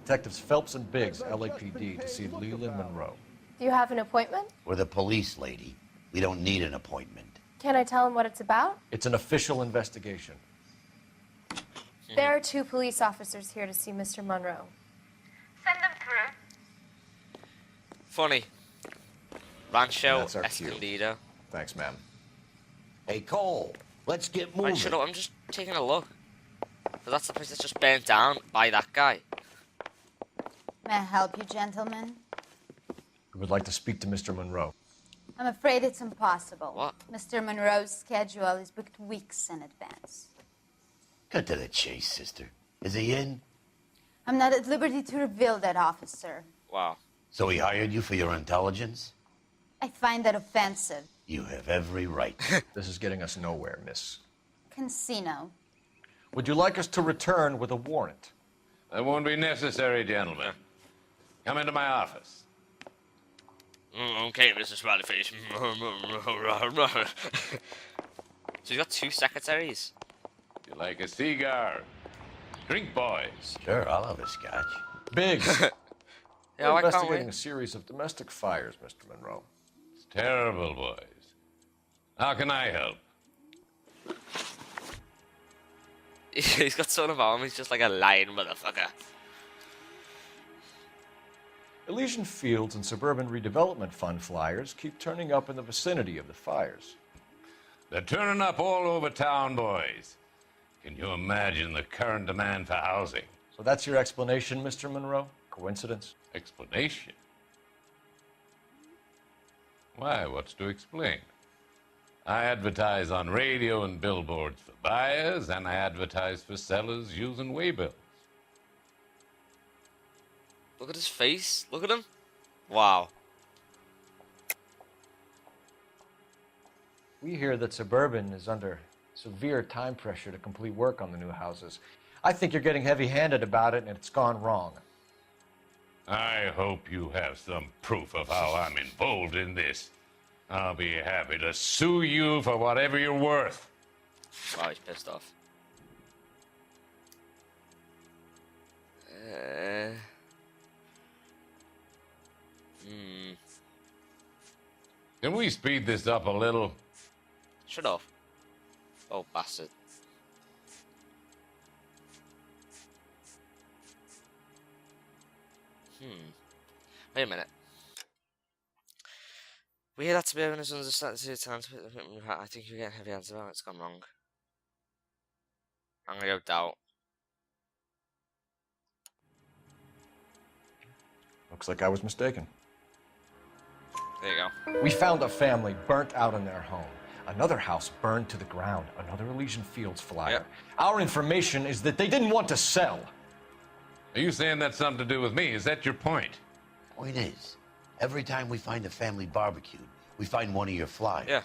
Detectives Phelps and Biggs, LAPD, to see Leland Monroe. Do you have an appointment? We're the police, lady. We don't need an appointment. Can I tell him what it's about? It's an official investigation. There are 2 police officers here to see Mr. Monroe. Send them through. Funny. Rancho That's our cue. Escondido. Thanks, ma'am. Hey, Cole, let's get moving. Right, shut up. I'm just taking a look. But that's the place that's just burnt down by that guy. May I help you, gentlemen? We would like to speak to Mr. Monroe. I'm afraid it's impossible. What? Mr. Monroe's schedule is booked weeks in advance. Cut to the chase, sister. Is he in? I'm not at liberty to reveal that, officer. Wow. So he hired you for your intelligence? I find that offensive. You have every right. This is getting us nowhere, miss. Casino. Would you like us to return with a warrant? That won't be necessary, gentlemen. Come into my office. Okay, Mr. Smiley Face. So he's got 2 secretaries. You like a cigar? Drink, boys. Sure, I'll have a scotch. Biggs! Yeah, We're why can't investigating we? a series of domestic fires, Mr. Monroe. It's terrible, boys. How can I help? He's got something about him. He's just like a lying motherfucker. Elysian Fields and Suburban Redevelopment Fund flyers keep turning up in the vicinity of the fires. They're turning up all over town, boys. Can you imagine the current demand for housing? So that's your explanation, Mr. Monroe? Coincidence? Explanation? Why, what's to explain? I advertise on radio and billboards for buyers, and I advertise for sellers using waybills. Look at his face. Look at him. Wow. We hear that Suburban is under severe time pressure to complete work on the new houses. I think you're getting heavy-handed about it, and it's gone wrong. I hope you have some proof of how I'm involved in this. I'll be happy to sue you for whatever you're worth. Wow, he's pissed off. Can we speed this up a little? Shut up. Oh, bastard. Wait a minute. We hear that Suburban is understanding to times. I think you're getting heavy hands about it. It's gone wrong. I'm gonna go doubt. Looks like I was mistaken. There you go. We found a family burnt out in their home. Another house burned to the ground. Another Elysian Fields flyer. Yep. Our information is that they didn't want to sell. Are you saying that's something to do with me? Is that your point? Point is, every time we find a family barbecued, we find one of your flyers. Yeah.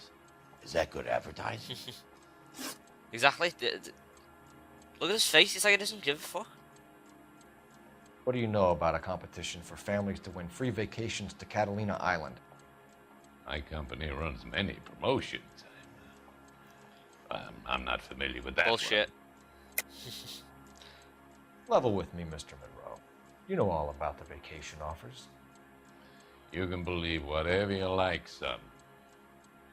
Is that good advertising? Exactly. Look at his face. It's like he doesn't give a fuck. What do you know about a competition for families to win free vacations to Catalina Island? My company runs many promotions. I'm not familiar with that. Bullshit. Level with me, Mr. Monroe. You know all about the vacation offers. You can believe whatever you like, son.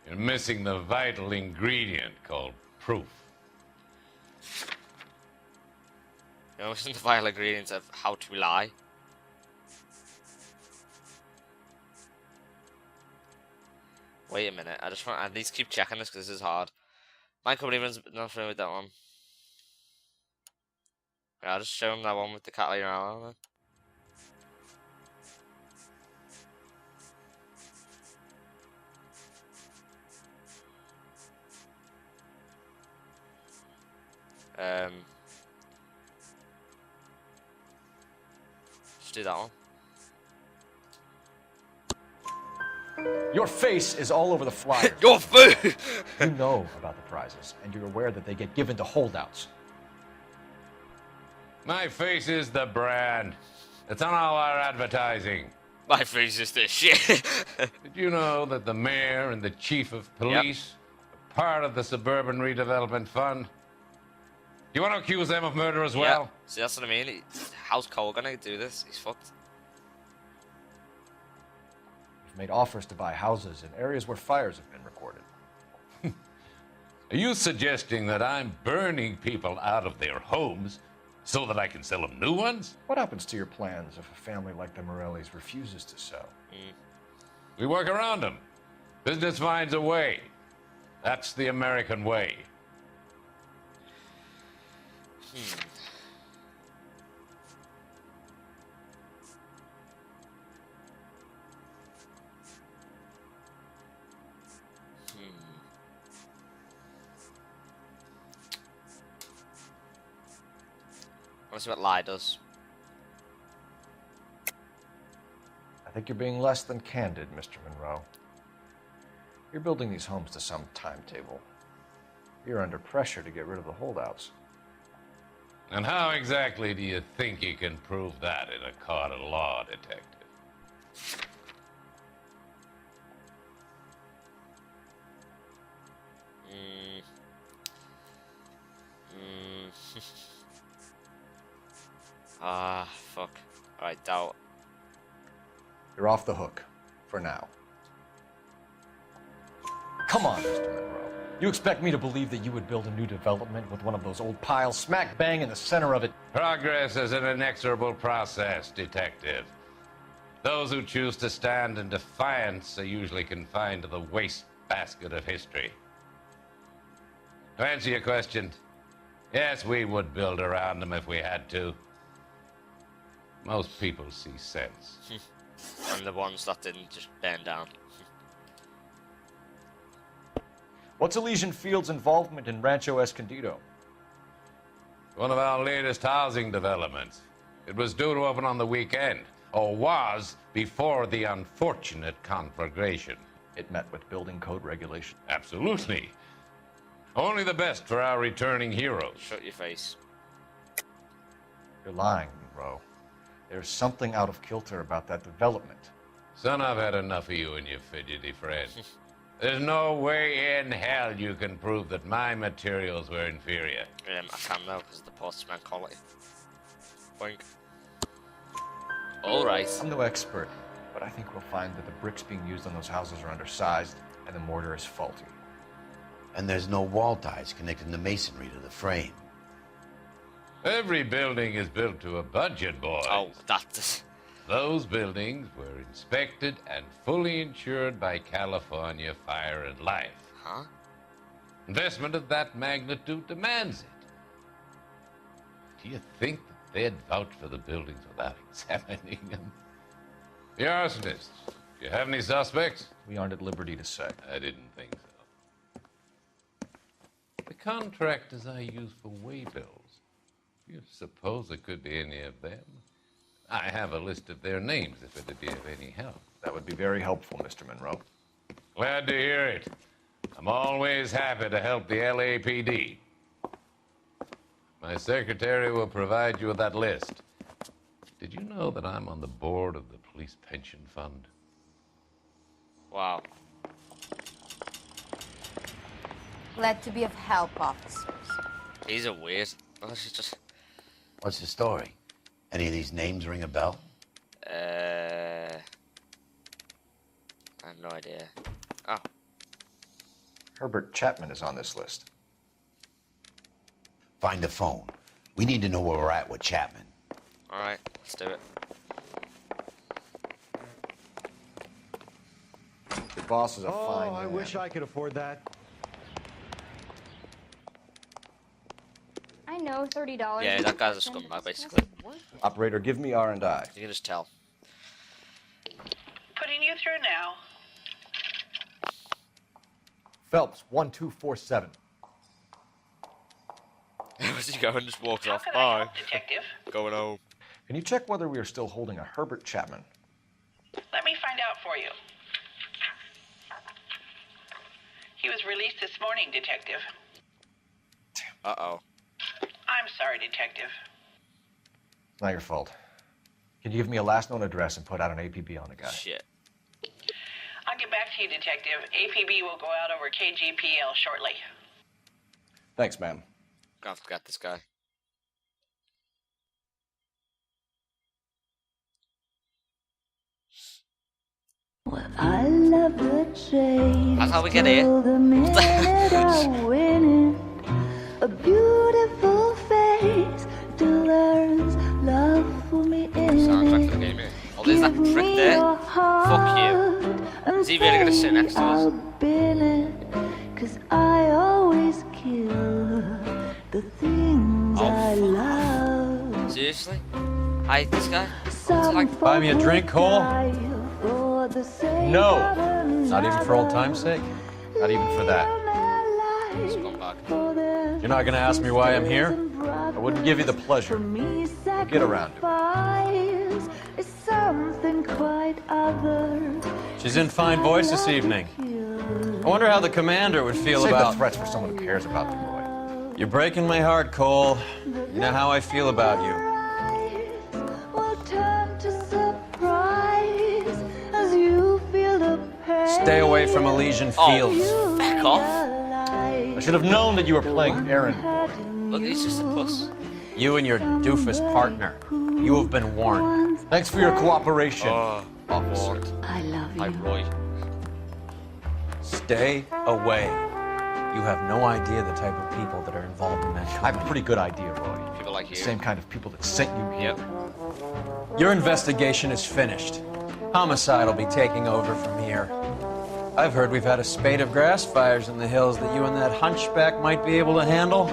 You're missing the vital ingredient called proof. You know, isn't the vital ingredients of how to lie? Wait a minute. I need to keep checking this because this is hard. My company runs nothing with that one. Yeah, I'll just show him that one with the Catalina Island. Just do that one. Your face is all over the flyers. Your food! You know about the prizes, and you're aware that they get given to holdouts. My face is the brand. It's on all our advertising. My face is this shit. Did you know that the mayor and the chief of police are part of the Suburban Redevelopment Fund? You want to accuse them of murder as Yeah. well? See, that's what I mean. How's Cole gonna do this? He's fucked. We've made offers to buy houses in areas where fires have been recorded. Are you suggesting that I'm burning people out of their homes so that I can sell them new ones? What happens to your plans if a family like the Morellis refuses to sell? We work around them. Business finds a way. That's the American way. Let's see what Lie does. I think you're being less than candid, Mr. Monroe. You're building these homes to some timetable. You're under pressure to get rid of the holdouts. And how exactly do you think you can prove that in a court of law, detective? Fuck. Alright, doubt. You're off the hook. For now. Come on, Mr. Monroe. You expect me to believe that you would build a new development with one of those old piles smack bang in the center of it? Progress is an inexorable process, detective. Those who choose to stand in defiance are usually confined to the wastebasket of history. To answer your question, yes, we would build around them if we had to. Most people see sense. And the ones that didn't just burn down. What's Elysian Field's involvement in Rancho Escondido? One of our latest housing developments. It was due to open on the weekend, or was before the unfortunate conflagration. It met with building code regulation. Absolutely. Only the best for our returning heroes. Shut your face. You're lying, Monroe. There's something out of kilter about that development. Son, I've had enough of you and your fidgety friend. There's no way in hell you can prove that my materials were inferior. I can now because of the postman quality. Boink. Alright. I'm no expert, but I think we'll find that the bricks being used on those houses are undersized and the mortar is faulty. And there's no wall ties connecting the masonry to the frame. Every building is built to a budget, boys. Oh, that's... Those buildings were inspected and fully insured by California Fire and Life. Huh? Investment of that magnitude demands it. Do you think that they'd vouch for the buildings without examining them? The arsonists. Do you have any suspects? We aren't at liberty to say. I didn't think so. The contractors I use for waybills. You suppose it could be any of them? I have a list of their names if it'd be of any help. That would be very helpful, Mr. Monroe. Glad to hear it. I'm always happy to help the LAPD. My secretary will provide you with that list. Did you know that I'm on the board of the police pension fund? Wow. Glad to be of help, officers. These are weird. Oh, she's just... What's the story? Any of these names ring a bell? I have no idea. Oh. Herbert Chapman is on this list. Find the phone. We need to know where we're at with Chapman. Alright, let's do it. Your boss is a fine I man. wish I could afford that. I know, $30. Yeah, that guy's a scumbag, basically. Operator, give me R&I. You can just tell. Putting you through now. Phelps, 1247. Where's he going? Just walks How off. can I Bye. help, Detective? Going home. Can you check whether we are still holding a Herbert Chapman? Let me find out for you. He was released this morning, Detective. Uh-oh. I'm sorry, Detective. It's not your fault. Can you give me a last known address and put out an APB on the guy? Shit. I'll get back to you, Detective. APB will go out over KGPL shortly. Thanks, ma'am. Gonna have to get this guy. I love the chase. That's how we get here. Till the minute I win it. A beautiful face delivers love for me in Soundtrack it. for the game, eh? Oh, there's that prick there. Fuck you. Is he really gonna sit next to us? Cause I always kill the things I love. Seriously? I hate this guy. Some like, buy me a drink, Cole? for the sake No. of Not even for old time's sake. Not even for that. He's gone back. You're not gonna ask me why I'm here? I wouldn't give you the pleasure. Get around to is something quite other. She's in fine voice this evening. I wonder how the commander would feel Save about the threats for someone who cares about them, Roy. You're breaking my heart, Cole. You know how I feel about you. Will turn to surprise as you feel the pain. Stay away from Elysian Fields. Oh, back off. I should have known that you were playing errand boy. Look, he's just a puss. You and your doofus partner. You have been warned. Thanks for your cooperation. Officer. I love you. Hi, Roy. Stay away. You have no idea the type of people that are involved in that I have a company. pretty good idea, Roy. People like The you. same kind of people that sent you here. Yep. Your investigation is finished. Homicide will be taking over from here. I've heard we've had a spate of grass fires in the hills that you and that hunchback might be able to handle.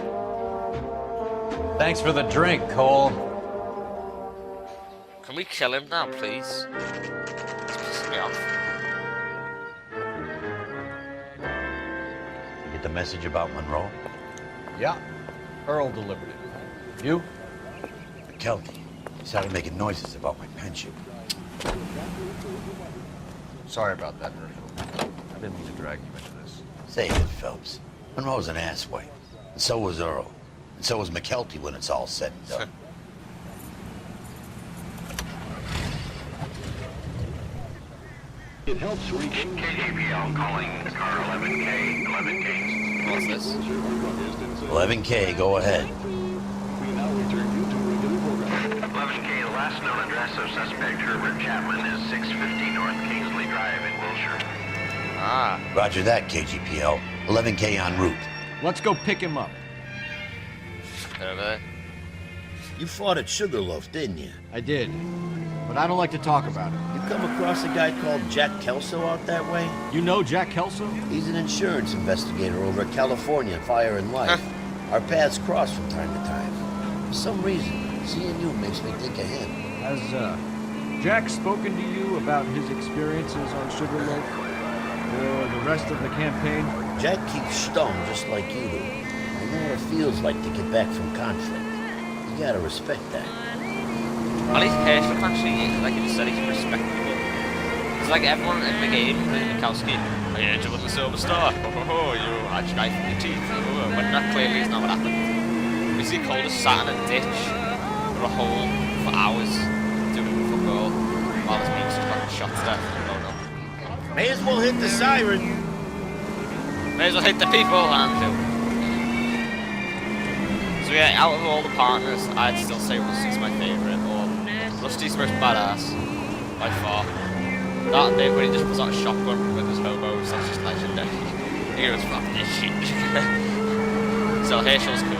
Thanks for the drink, Cole. Can we kill him now, please? It's pissing me off. You get the message about Monroe? Yeah. Earl delivered it. You? McKelty. He started making noises about my pension. Sorry about that, Herschel. I didn't mean to drag you into this. Say it, Phelps. Monroe's an asswipe. And so was Earl. And so was McKelty when it's all said and done. It helps reach KJPL calling car 11K, 11K. What's this? 11K, go ahead. We now return you to regular programming. 11K, the last known address of suspect Herbert Chapman is 650 North Kingsley Drive in Wilshire. Ah. Roger that, KGPL. 11K en route. Let's go pick him up. Over there. You fought at Sugarloaf, didn't you? I did. But I don't like to talk about it. You come across a guy called Jack Kelso out that way? You know Jack Kelso? He's an insurance investigator over at California Fire and Life. Our paths cross from time to time. For some reason, seeing you makes me think of him. Has Jack spoken to you about his experiences on Sugarloaf? Or the rest of the campaign? Jack keeps stum just like you do. I know what it feels like to get back from conflict. You gotta respect that. Well, he's Herschel actually, like you said, he's respectable. It's like everyone in the game, in Mikowski, I heard you won the Silver Star. Oh, you had your knife in your teeth. Oh, but that clearly is not what happened. We see Cole just sat in a ditch for a hole for hours doing fuck all while his mates just got shot to death. Oh no. May as well hit the siren. May as well hit the people and do. So yeah, out of all the partners, I'd still say Rusty's my favourite, or Rusty's most badass, by far. That bit when he just puts out a shotgun with his hobos, that's just legendary. He was fucking this shit. So Herschel's cool.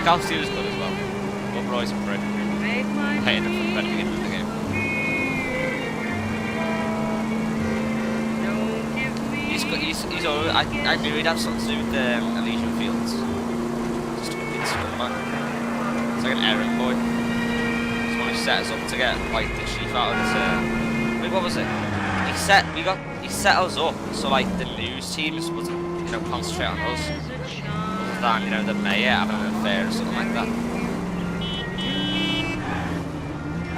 Mikowski was good as well. But Roy's a prick. Hated him from the very beginning of the game. He's always, I knew he'd have something to do with Elysian Fields. Just a fucking scumbag. It's like an errand boy. He's one who set us up to get like the chief out of his wait, what was it? He set us up so like the news teams would, you know, concentrate on us. Other than, you know, the mayor having an affair or something like that.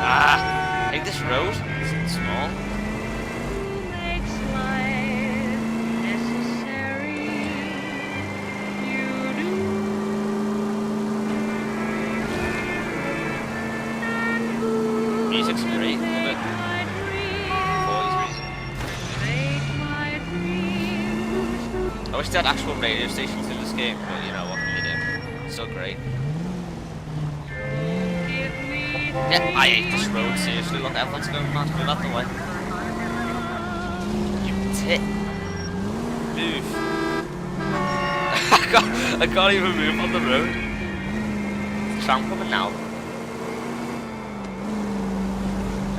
Ah, I think this road is small. Music's great, love it. Always music. I wish they had actual radio stations in this game, but you know what can you do? so great. Yeah, I hate this road, seriously. Look, everyone's going mad. Move out the way. You tit. Move. I can't even move on the road. Is the tram coming now?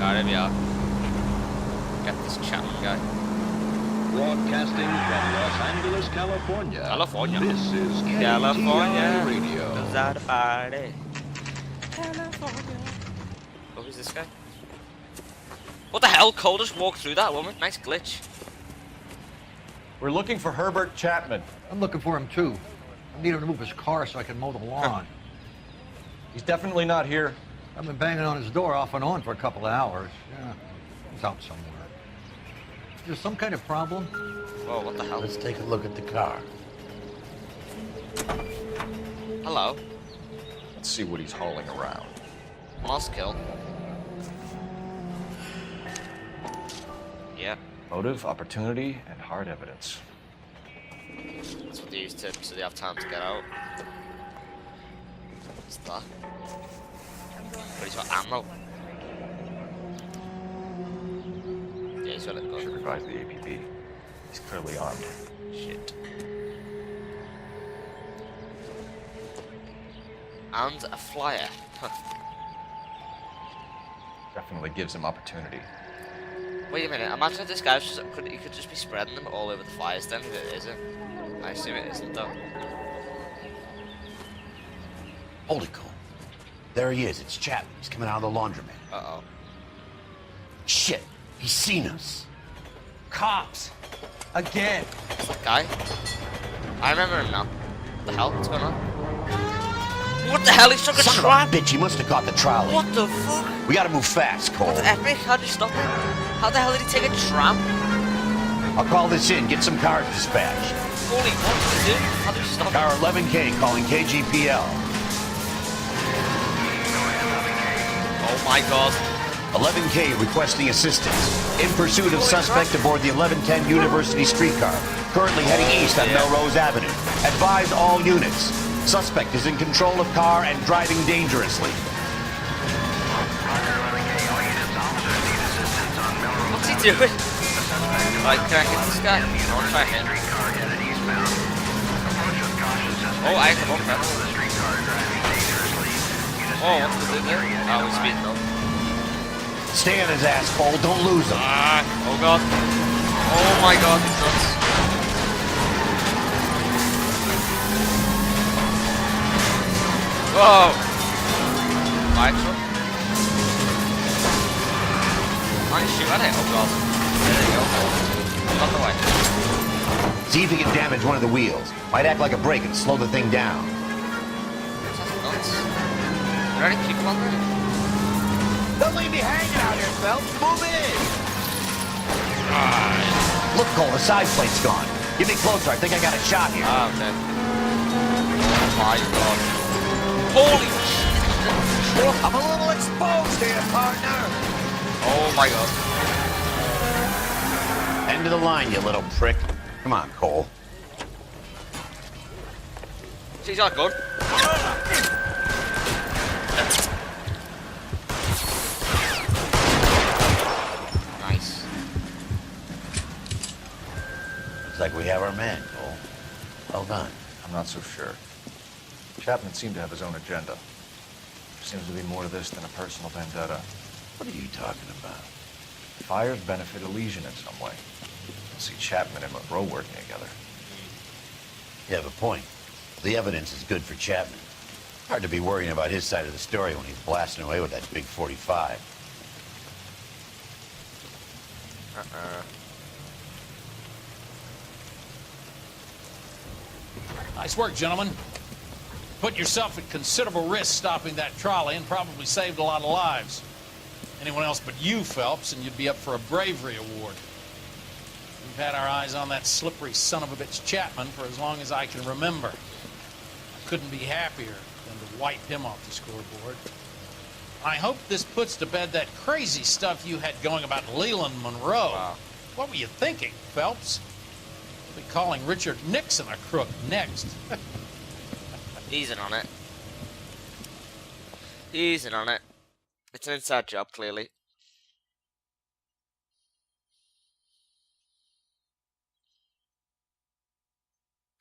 Alright, there we are. Get this Chapman guy. Broadcasting from Los Angeles, California. California. This is California. Radio. Goes out a party. California. Oh, who's this guy? What the hell? Cole just walked through that woman. Nice glitch. We're looking for Herbert Chapman. I'm looking for him too. I need him to move his car so I can mow the lawn. He's definitely not here. I've been banging on his door off and on for a couple of hours. Yeah, he's out somewhere. Is there some kind of problem? Whoa, what the hell? Let's take a look at the car. Hello. Let's see what he's hauling around. Lost kill. Yeah. Motive, opportunity, and hard evidence. That's what they use to, so they have time to get out. What's that? But he's got ammo. Yeah, he's got it. Should revise the APB. He's clearly armed. Shit. And a flyer. Huh. Definitely gives him opportunity. Wait a minute, imagine if this guy was just, he could just be spreading them all over the flyers then, if it isn't. I assume it isn't though. Hold it, Cole. There he is. It's Chapman. He's coming out of the laundromat. Uh-oh. Shit. He's seen us. Cops. Again. What's that guy? I remember him now. What the hell? What's going on? What the hell? He took a Son trolley. of a bitch, he must have caught the trolley. What the fuck? We gotta move fast, Cole. What the epic? How'd you stop him? How the hell did he take a tram? I'll call this in. Get some cars dispatched. Holy, what did he do? How did you stop him? Car 11K calling KGPL. Oh my god. 11K requesting assistance. In pursuit of suspect aboard the 1110 University streetcar. Currently heading east on Melrose Avenue. Advise all units. Suspect is in control of car and driving dangerously. What's he doing? Right, can I hit this guy? I'll try him. Oh, I can walk that. Oh, what's the there? Oh, he's speeding up. Stay on his ass, Cole. Don't lose him. Ah, oh god. Oh my god, he's nuts. Whoa! Fire truck? Might shoot at it. Oh god. There you go. Move out the way. See if he can damage one of the wheels. Might act like a brake and slow the thing down. That's nuts. Are there any people on there? Don't leave me hanging out here, Phelps. Move in. Look, Cole, the side plate's gone. Get me closer. I think I got a shot here. Ah, okay. Oh my god. Holy shit! I'm a little exposed here, partner. Oh my god. End of the line, you little prick. Come on, Cole. She's not good. Nice. Looks like we have our man, Cole. Well done. I'm not so sure. Chapman seemed to have his own agenda. There seems to be more to this than a personal vendetta. What are you talking about? Fires benefit Elysian in some way. I see Chapman and Monroe working together. You have a point. The evidence is good for Chapman. Hard to be worrying about his side of the story when he's blasting away with that big 45. Nice work, gentlemen. Put yourself at considerable risk stopping that trolley and probably saved a lot of lives. Anyone else but you, Phelps, and you'd be up for a bravery award. We've had our eyes on that slippery son of a bitch Chapman for as long as I can remember. I couldn't be happier than to wipe him off the scoreboard. I hope this puts to bed that crazy stuff you had going about Leland Monroe. Wow. What were you thinking, Phelps? We'll be calling Richard Nixon a crook next. He's in on it. He's in on it. It's an inside job, clearly.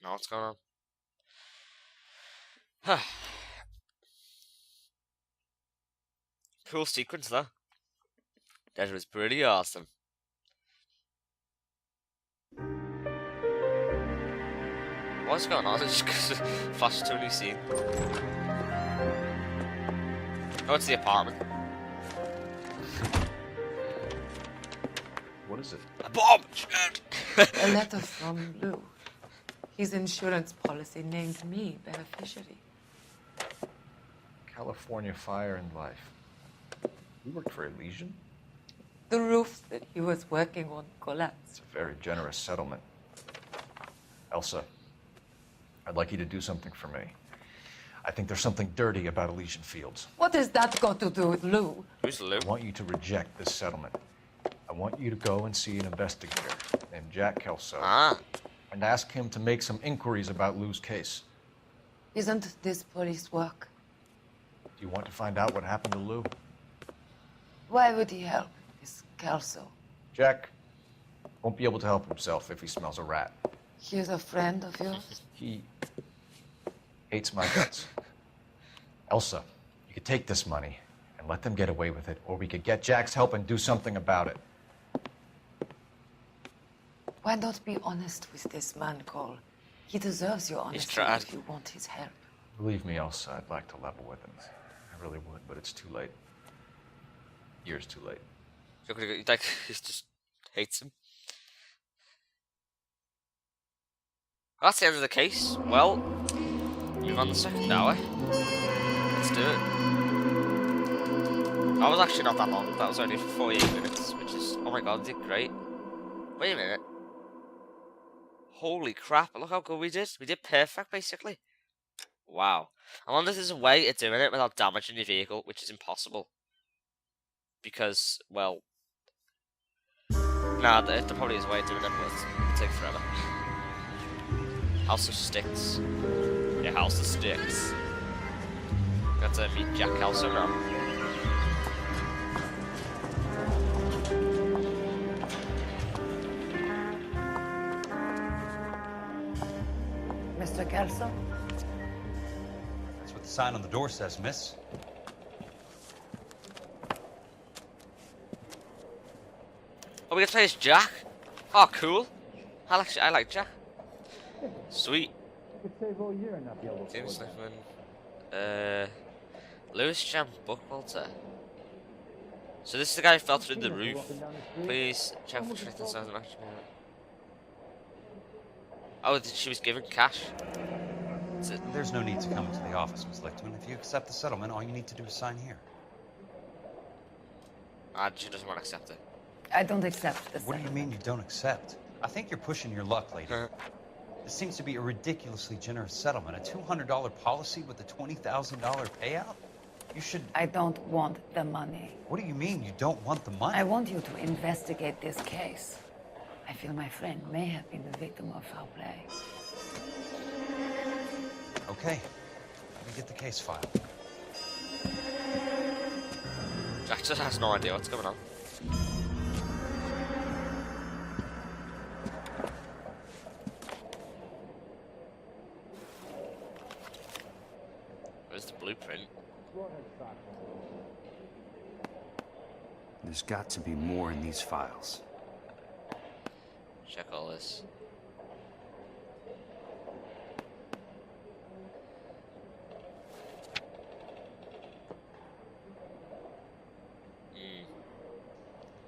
Know what's going on? Cool sequence, though. That was pretty awesome. What's going on? It's just flash to a new scene. Oh, it's the apartment. What is it? A bomb! A letter from Lou. His insurance policy named me beneficiary. California Fire and Life. You worked for Elysian? The roof that he was working on collapsed. It's a very generous settlement. Elsa, I'd like you to do something for me. I think there's something dirty about Elysian Fields. What has that got to do with Lou? Who's Lou? I want you to reject this settlement. I want you to go and see an investigator named Jack Kelso and ask him to make some inquiries about Lou's case. Isn't this police work? Do you want to find out what happened to Lou? Why would he help this Kelso? Jack won't be able to help himself if he smells a rat. He's a friend of yours? He hates my guts. Elsa, you could take this money and let them get away with it, or we could get Jack's help and do something about it. Why not be honest with this man, Cole? He deserves your honesty tried. if you want his help. Believe me, Elsa, I'd like to level with him. I really would, but it's too late. Years too late. Like, he just hates him. That's the end of the case. Well, move on to the second hour. Let's do it. That was actually not that long. That was only for 48 minutes, which is, oh my god, did great. Wait a minute. Holy crap, look how good we did. We did perfect, basically. Wow. I wonder if there's a way of doing it without damaging your vehicle, which is impossible. Because, well... Nah, there probably is a way of doing it, but it'll take forever. House of Sticks. Yeah, House of Sticks. Got to meet Jack Kelso now. Mr. Kelso? That's what the sign on the door says, miss. Oh, we get to play as Jack? Oh, cool. I like Jack. Sweet. James Sniffman. Lewis Jam Buckwalter. So this is the guy who fell through the roof. Please check for truth and sounds of action. Oh, she was given cash. There's no need to come into the office, Miss Lichtman. If you accept the settlement, all you need to do is sign here. She doesn't want to accept it. I don't accept the What do you mean you don't accept? I think you're pushing your luck, lady. This seems to be a ridiculously generous settlement. A $200 policy with a $20,000 payout? You should... I don't want the money. What do you mean you don't want the money? I want you to investigate this case. I feel my friend may have been the victim of foul play. Okay. Let me get the case filed. Jack just has no idea what's going on. Where's the blueprint? There's got to be more in these files. Check all this.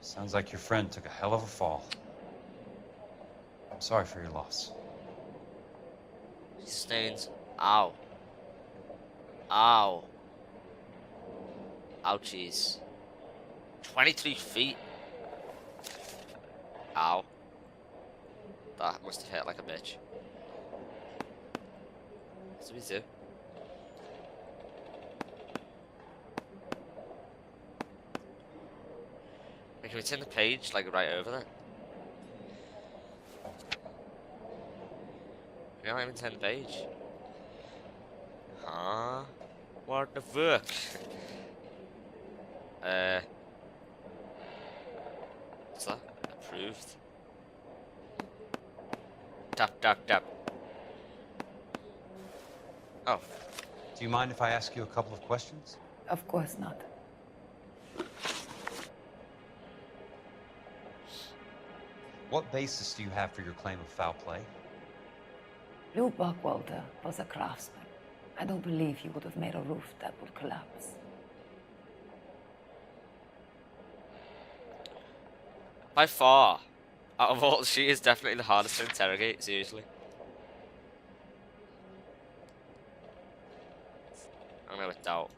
Sounds like your friend took a hell of a fall. I'm sorry for your loss. Stains. Ow. Ow. Ouchies. 23 feet. Ow. That must have hit like a bitch. What do we do? Wait, can we turn the page like right over there? We can't even turn the page. What the fuck? What's that? Approved. Tap, tap, tap. Oh. Do you mind if I ask you a couple of questions? Of course not. What basis do you have for your claim of foul play? Lou Buckwalter was a craftsman. I don't believe he would have made a roof that would collapse. By far, out of all, she is definitely the hardest to interrogate, seriously. I'm gonna doubt.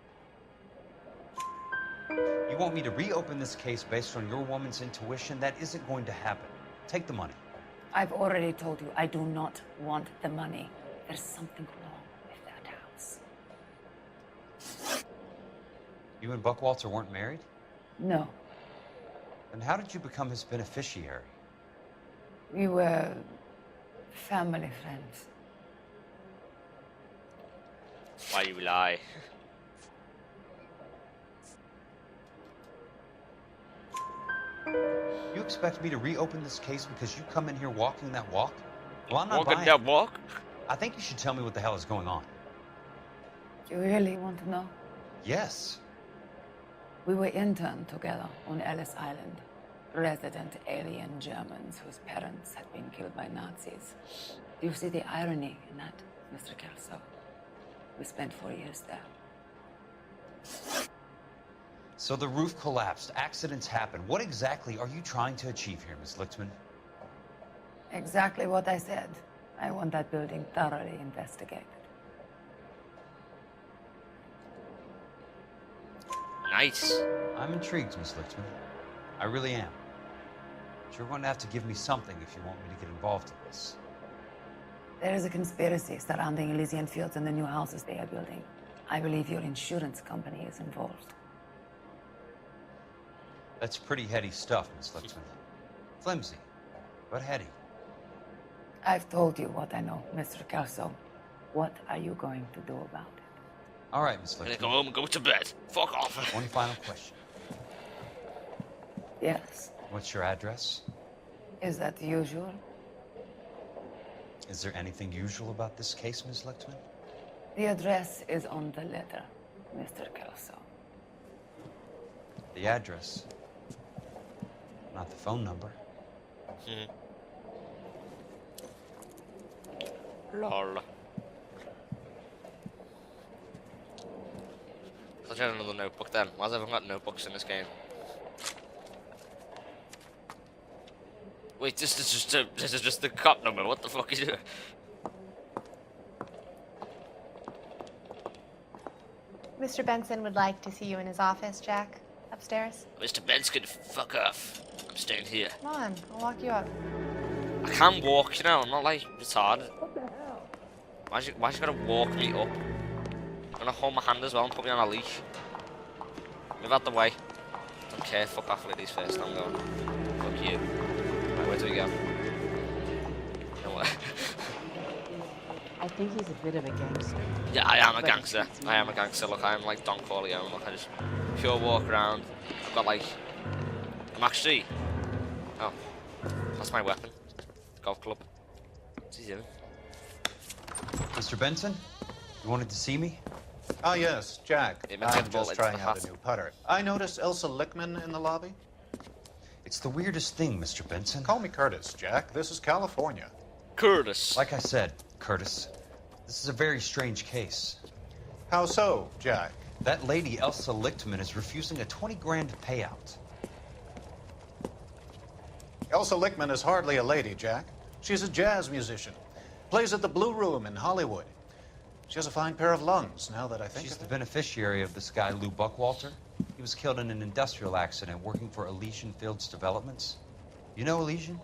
You want me to reopen this case based on your woman's intuition? That isn't going to happen. Take the money. I've already told you I do not want the money. There's something wrong with that house. You and Buckwalter weren't married? No. Then how did you become his beneficiary? We were family friends. Why you lie? You expect me to reopen this case because you come in here walking that walk? Well, I'm not Walking buying that it. walk? I think you should tell me what the hell is going on. You really want to know? Yes. We were interned together on Ellis Island. Resident alien Germans whose parents had been killed by Nazis. Do you see the irony in that, Mr. Kelso? We spent 4 years there. So the roof collapsed, accidents happen. What exactly are you trying to achieve here, Miss Lichtman? Exactly what I said. I want that building thoroughly investigated. Nice. I'm intrigued, Miss Lichtman. I really am. But you're going to have to give me something if you want me to get involved in this. There is a conspiracy surrounding Elysian Fields and the new houses they are building. I believe your insurance company is involved. That's pretty heady stuff, Miss Lichtman. Flimsy, but heady. I've told you what I know, Mr. Kelso. What are you going to do about it? All right, Miss I'm gonna Lichtman. go home and go to bed. Fuck off. One final question. Yes. What's your address? Is that usual? Is there anything usual about this case, Miss Lichtman? The address is on the letter, Mr. Kelso. The address, not the phone number. Lol. I had another notebook then. Why has everyone got notebooks in this game? Wait, this is just the cop number. What the fuck is it? Mr. Benson would like to see you in his office, Jack. Upstairs. Mr. Benson, fuck off. I'm staying here. Come on, I'll walk you up. I can walk, you know. I'm not like retarded. What the hell? Why's you gotta walk me up? I'm gonna hold my hand as well and put me on a leash. Move out the way. Don't care. Fuck off, ladies first. I'm going. Fuck you. Right, where do we go? You know what? I think he's a bit of a gangster. Yeah, I am a gangster. I am a gangster. Look, I am like Don Corleone. Look, I just pure walk around. I've got like... I'm actually... Oh. That's my weapon. Golf club. What's he doing? Mr. Benson, you wanted to see me? Ah, yes, Jack. It meant I'm to ball just into trying the out hat. a new putter. I noticed Elsa Lichtman in the lobby. It's the weirdest thing, Mr. Benson. Call me Curtis, Jack. This is California. Curtis. Like I said, Curtis, this is a very strange case. How so, Jack? That lady, Elsa Lichtman, is refusing a 20 grand payout. Elsa Lichtman is hardly a lady, Jack. She's a jazz musician. Plays at the Blue Room in Hollywood. She has a fine pair of lungs, now that I think She's of the it. beneficiary of this guy, Lou Buckwalter. He was killed in an industrial accident working for Elysian Fields Developments. You know Elysian?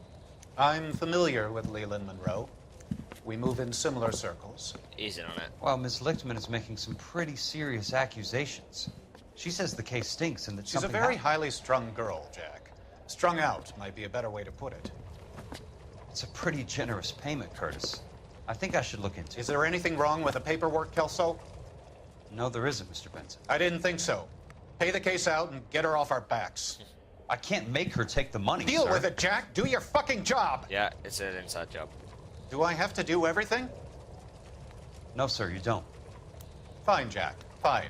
I'm familiar with Leland Monroe. We move in similar circles. Easy on it. Well, Miss Lichtman is making some pretty serious accusations. She says the case stinks and that She's a something very happened. highly strung girl, Jack. Strung out might be a better way to put it. It's a pretty generous payment, Curtis. I think I should look into it. Is there anything wrong with the paperwork, Kelso? No, there isn't, Mr. Benson. I didn't think so. Pay the case out and get her off our backs. I can't make her take the money, Deal sir. with it, Jack. Do your fucking job. Yeah, it's an inside job. Do I have to do everything? No, sir, you don't. Fine, Jack. Fine.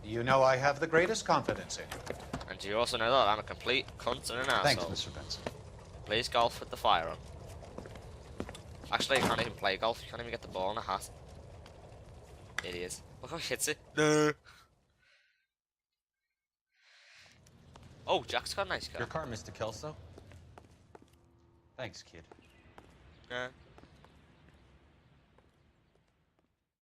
You know I have the greatest confidence in you. And you also know that I'm a complete cunt and an asshole. Thanks, Mr. Benson. Plays golf with the fire on. Actually, you can't even play golf. You can't even get the ball in a hat. Idiot. Look how he hits it. No. Oh, Jack's got a nice car. Your car, Mr. Kelso. Thanks, kid. Yeah.